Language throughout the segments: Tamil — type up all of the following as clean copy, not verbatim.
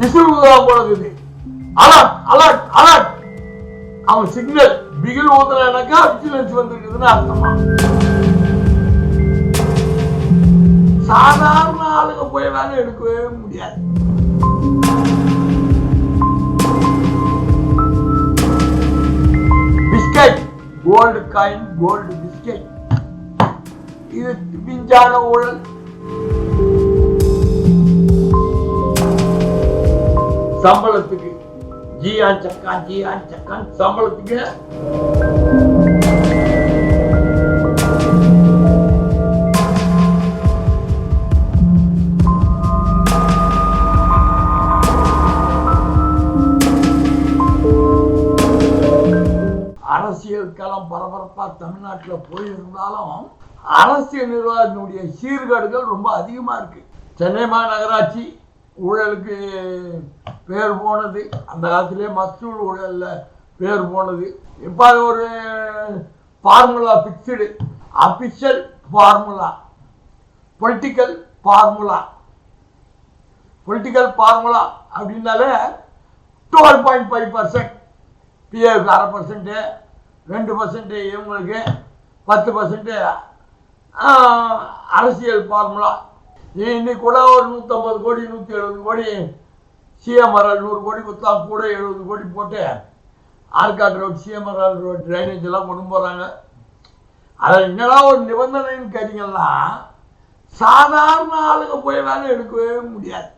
விசில் ஊதா போனது. Alert alert alert. அவன் சிக்னல் பிகில் ஊதுனாக்கா விஜிலன்ஸ் வந்திருக்குதுன்னு அர்த்தமா? சாதாரண ஆளுங்க போய் வேலை எடுக்கவே முடியாது. Biscuit, gold coin, gold biscuit, இது விஞ்ஞான ஊழல். சம்பளத்துக்கு ஜியான் சக்கான் சம்பளத்துக்கு அரசியல் களம் பரபரப்பா தமிழ்நாட்டில் போயிருந்தாலும் அரசியல் நிர்வாகத்தினுடைய சீர்கேடுகள் ரொம்ப அதிகமா இருக்கு. சென்னை மாநகராட்சி ஊழலுக்கு பேர் போனது, அந்த காலத்திலே மசூல் ஊழல்ல பேர் போனது. இப்போ அது ஒரு formula, fixed official formula, political formula. Political formula அப்படின்னாலே 12.5% பிஏவுக்கு 0.5%, 2% இவங்களுக்கு, 10% அரசியல் ஃபார்முலா. இன்னைக்கு கூட ஒரு 150 கோடி 170 கோடி சிஎம்ஆர்எல் 100 கோடி கொடுத்தா கூட 70 கோடி போட்டு Arcot road, CMRL road drainage எல்லாம் கொண்டு போறாங்க. அதில் என்னடா ஒரு நிபந்தனைன்னு கேட்டீங்கன்னா, சாதாரண ஆளுங்க போய் வேலை எடுக்கவே முடியாது.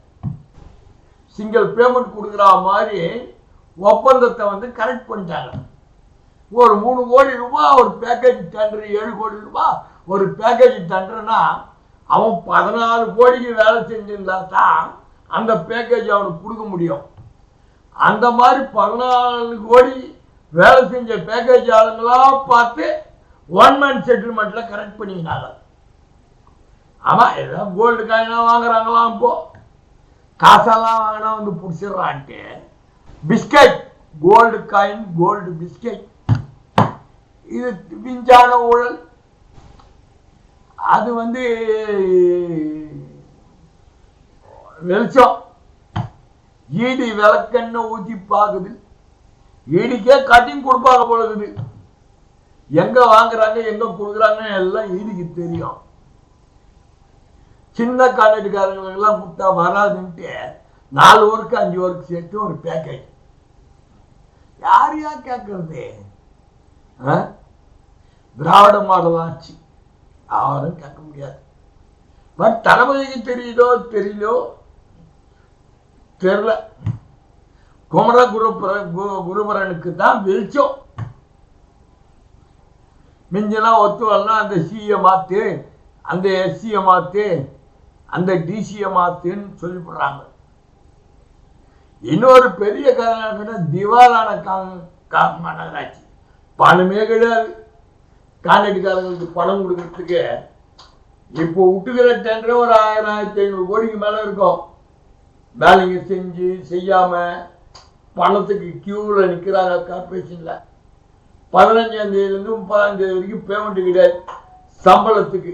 சிங்கிள் பேமெண்ட் கொடுக்குற மாதிரி ஒப்பந்தத்தை கரெக்ட் பண்ணிட்டாங்க. ஒரு 3 கோடி ரூபாய் ஒரு பேக்கேஜ் டெண்டர், 7 கோடி ரூபாய் ஒரு பேக்கேஜ் டெண்டர்னா அவன் 14 கோடிக்கு வேலை செஞ்சிருந்தா தான் அந்த பேக்கேஜ் அவனுக்கு கொடுக்க முடியும். அந்த மாதிரி 14 கோடி வேலை செஞ்ச பேக்கேஜ் ஆளுங்களா பார்த்து 1 மேன் செட்டில்மெண்ட்ல கரெக்ட் பண்ணிக்கினாங்க. ஆமா, ஏதோ கோல்டு காயினா வாங்குறாங்களாம், இப்போ காசெல்லாம் வாங்கினா பிடிச்சிடுறான்ட்டு. Biscuit, gold coin, gold biscuit, இது விஞ்ஞான ஊழல். அது வெளிச்சம். ஈடி விளக்கெண்ண ஊற்றி பார்க்குது. ஈடிக்கே கட்டிங் கொடுப்பாங்க போலகுது. எங்க வாங்குறாங்க எங்க கொடுக்குறாங்கன்னு எல்லாம் ஈடிக்கு தெரியும். சின்ன கான்ட்ராக்டுக்காரங்களுக்கெல்லாம் கொடுத்தா வராதுன்ட்டு 4 ஒர்க்கு 5 ஒர்க்கு சேர்த்து ஒரு பேக்கேஜ். யார் கேட்கறது? திராவிட மாடல் ஆட்சி, யாரும் கேட்க முடியாது. பட் தளபதிக்கு தெரியுதோ தெரியலோ தெரியல, குமர குருபரனுக்கு தான் வெளிச்சம். மிஞ்செல்லாம் ஒத்து வரலாம், அந்த சிஏ மாத்து, அந்த எஸ்சியை மாத்து, அந்த டிசியை மாத்துன்னு சொல்லிவிடுறாங்க. இன்னொரு பெரிய காரணம், திவாலான மாநகராட்சி. பணமே கிடையாது கான்ட்ராக்டுக்காரங்களுக்கு. பணம் கொடுக்கறதுக்கு இப்போ விட்டுக்கிற டெண்டர் ஒரு 1000-1500 கோடிக்கு மேல இருக்கும். வேலைங்க செஞ்சு செய்யாம பணத்துக்கு கியூல நிக்கிறாங்க கார்பரேஷன்ல. 15ஆம் தேதியிலிருந்து 30ஆம் தேதி வரைக்கும் பேமெண்ட் கிடையாது. சம்பளத்துக்கு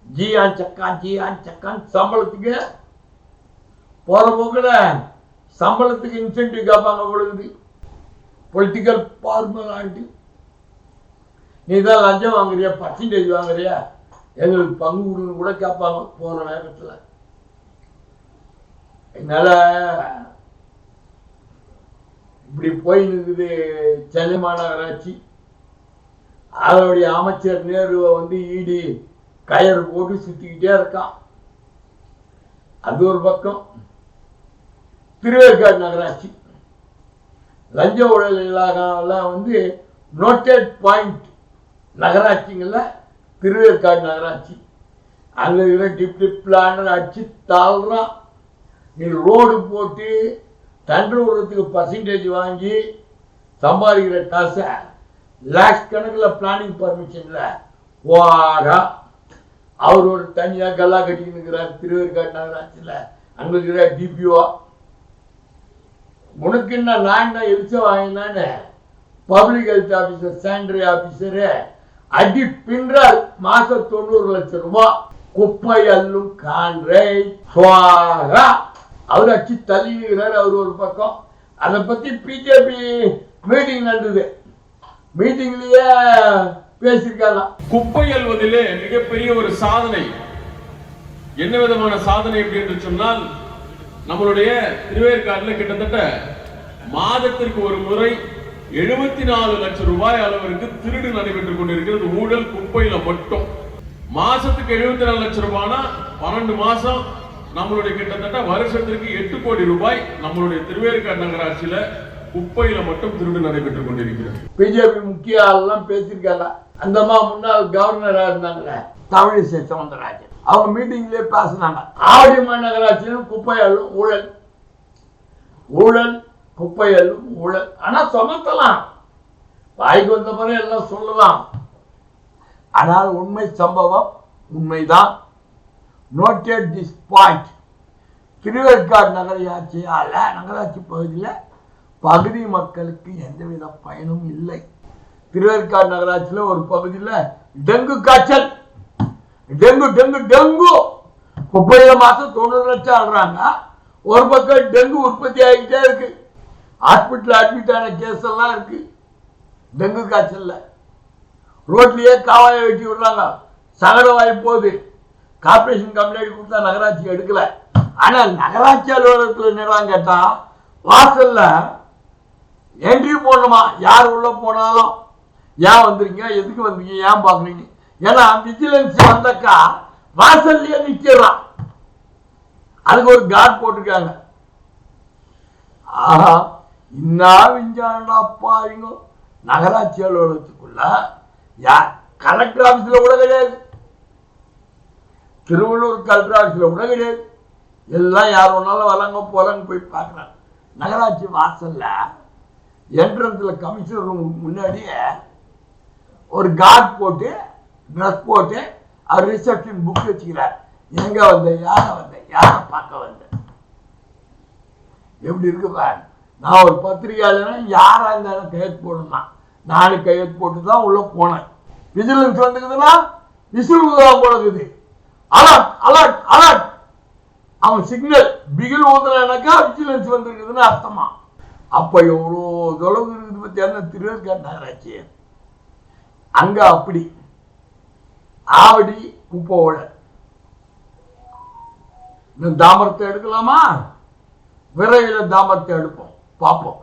ஜியான் சக்கான் சம்பளத்துக்கு போற போக்குல சம்பளத்துக்கு இன்சென்டிவ் கேட்பாங்க பொழுது. பொலிட்டிக்கல் ஃபார்முலாட்டி. நீ தான் லஞ்சம் வாங்குறியா, பர்சன்டேஜ் வாங்குறியா, எங்களுக்கு பங்கு கொடுன்னு கூட கேட்பாங்க போற நேரத்தில். என்னால இப்படி போய் இருக்குது சென்னை மாநகராட்சி. அதனுடைய அமைச்சர் நேருவை ஈடி கயிறு போட்டு சுத்திக்கிட்டே இருக்கான். அது ஒரு பக்கம். திருவேற்காடு நகராட்சி லஞ்ச ஊழல் எல்லாம் நோட்டட் பாயிண்ட் நகராட்சிங்கள்ல திருவேற்காடு நகராட்சி. அங்க இருக்கிற டிப்டி பிளானர் அடிச்சு தாழ்றான். நீ ரோடு போட்டு டெண்டர் விடுறதுக்கு பர்சன்டேஜ் வாங்கி சம்பாதிக்கிற காசை லேக்ஸ் கணக்கில் பிளானிங் பர்மிஷன்ல வாடா. அவர் ஒரு தனியாக கல்லா கட்டிக்கிட்டு இருக்கிறார் திருவேற்காடு நகராட்சியில். அங்கே இருக்கிற டிபிஓ உனக்கு என்ன நான் எழுச்ச வாங்கினான்னு public health officer, sanitary officer அடி பின்றால் மாசம் 90 லட்சம் ரூபாய் குப்பை அள்ளும் கான்ட்ராக்ட். அவர் அடிச்சு தள்ளிக்கிறார். அவர் ஒரு பக்கம். அதை பத்தி பிஜேபி மீட்டிங் நடந்தது. மீட்டிங்லயே பேசியிருக்காங்க. குப்பை அள்ளுவதிலே மிகப்பெரிய ஒரு சாதனை. என்ன விதமான சாதனை என்று சொன்னால், நம்மளுடைய திருவேற்காட்டில் கிட்டத்தட்ட மாதத்திற்கு ஒரு முறை 74 லட்சம் ரூபாய் அளவிற்கு திருடு நடைபெற்றுக் கொண்டிருக்கிறது. ஊழல் குப்பையில மட்டும் மாசத்துக்கு 74 லட்சம் ரூபாய்னா 12 மாசம் நம்மளுடைய கிட்டத்தட்ட வருஷத்திற்கு 8 கோடி ரூபாய் நம்மளுடைய திருவேற்காடு நகராட்சியில குப்பையில மட்டும் திருடு நடைபெற்றுக் கொண்டிருக்கிறது. பிஜேபி முக்கிய ஆள்லாம் பேசியிருக்காங்க. அந்த முன்னாள் கவர்னரா இருந்தாங்களே தமிழிசை சவுந்தரராஜன், அவங்க மீட்டிங்லயே பேசினாங்க. ஆவடி மாநகராட்சியிலும் குப்பை அள்ளும் ஊழல், ஊழல் குப்பை அள்ளும் ஊழல். ஆனா சுமத்தலாம், வாய்க்கு வந்த முறை எல்லாம் சொல்லலாம். ஆனால் உண்மை சம்பவம் உண்மைதான். Noted this point. திருவேற்காடு நகராட்சி பகுதியில் பகுதி மக்களுக்கு எந்தவித பயனும் இல்லை. திருவேற்காடு நகராட்சியில் ஒரு பகுதியில் டெங்கு காய்ச்சல், டெங்கு டெங்கு டெங்கு குப்பையில மாசம் 90 லட்சம் ஆடுறாங்க. ஒரு பக்கம் டெங்கு உற்பத்தி ஆகிட்டே இருக்கு. ஹாஸ்பிட்டல் அட்மிட் ஆன கேஸ் எல்லாம் இருக்கு. டெங்கு காய்ச்சல்ல ரோட்லயே காவாயை வெட்டி விடுறாங்க. சகடவாய் போகுது. கார்பரேஷன் கம்ப்ளைண்ட் கொடுத்தா நகராட்சி எடுக்கல. ஆனா நகராட்சி அலுவலகத்தில் என்னடான்னு கேட்டா, வாசல்ல என்ட்ரி போடணுமா, யார் உள்ள போனாலும் ஏன் வந்திருக்கீங்க, எதுக்கு வந்தீங்க, ஏன் பாக்குறீங்க. ஏன்னா விஜிலன்ஸ் வந்தாக்கா வாசல்லையே நிக்கிறான். அதுக்கு ஒரு கார்டு போட்டிருக்காங்க. ஆஹா, இன்னும் விஞ்ஞானா பாருங்க. நகராட்சி அலுவலகத்துக்குள்ள யார் கலெக்டர் ஆபீஸ்ல கூட கிடையாது, திருவள்ளூர் கலெக்டர் ஆபீஸ்ல கூட கிடையாது. எல்லாம் யார் ஒன்னாலும் வராங்க போறாங்க போய் பார்க்கறாங்க. நகராட்சி வாசல்ல என்ட்ரன்ஸ்ல கமிஷனர் ரூம் முன்னாடியே ஒரு கார்டு போட்டு ட்ரெஸ் போட்டு அவர் ரிசப்ஷன் புக் வச்சுக்கிறார். எங்க வந்த, யாரை பார்க்க வந்த, எப்படி இருக்கு பாரு. நான் ஒரு பத்திரிகையாளர், யாரா இருந்தாலும் கையெழுத்து போடணுமா, நானும் கையெழுத்து போட்டு தான் உள்ள போனேன். விஜிலன்ஸ் வந்துக்குதுன்னா விசில் ஊதுவா போடுது. Alert alert alert. அவன் சிக்னல் பிகில் ஊதுனாக்கா விஜிலன்ஸ் வந்துருக்குதுன்னு அர்த்தமா. அப்ப எவ்வளோ தொலைவு இருக்குது பத்தி என்ன திருவேற்காடு நகராட்சி. அங்க அப்படி ஆவடி குப்பையோட தாமரத்தை எடுக்கலாமா, விரைவில் தாமரத்தை எடுப்போம், பார்ப்போம்.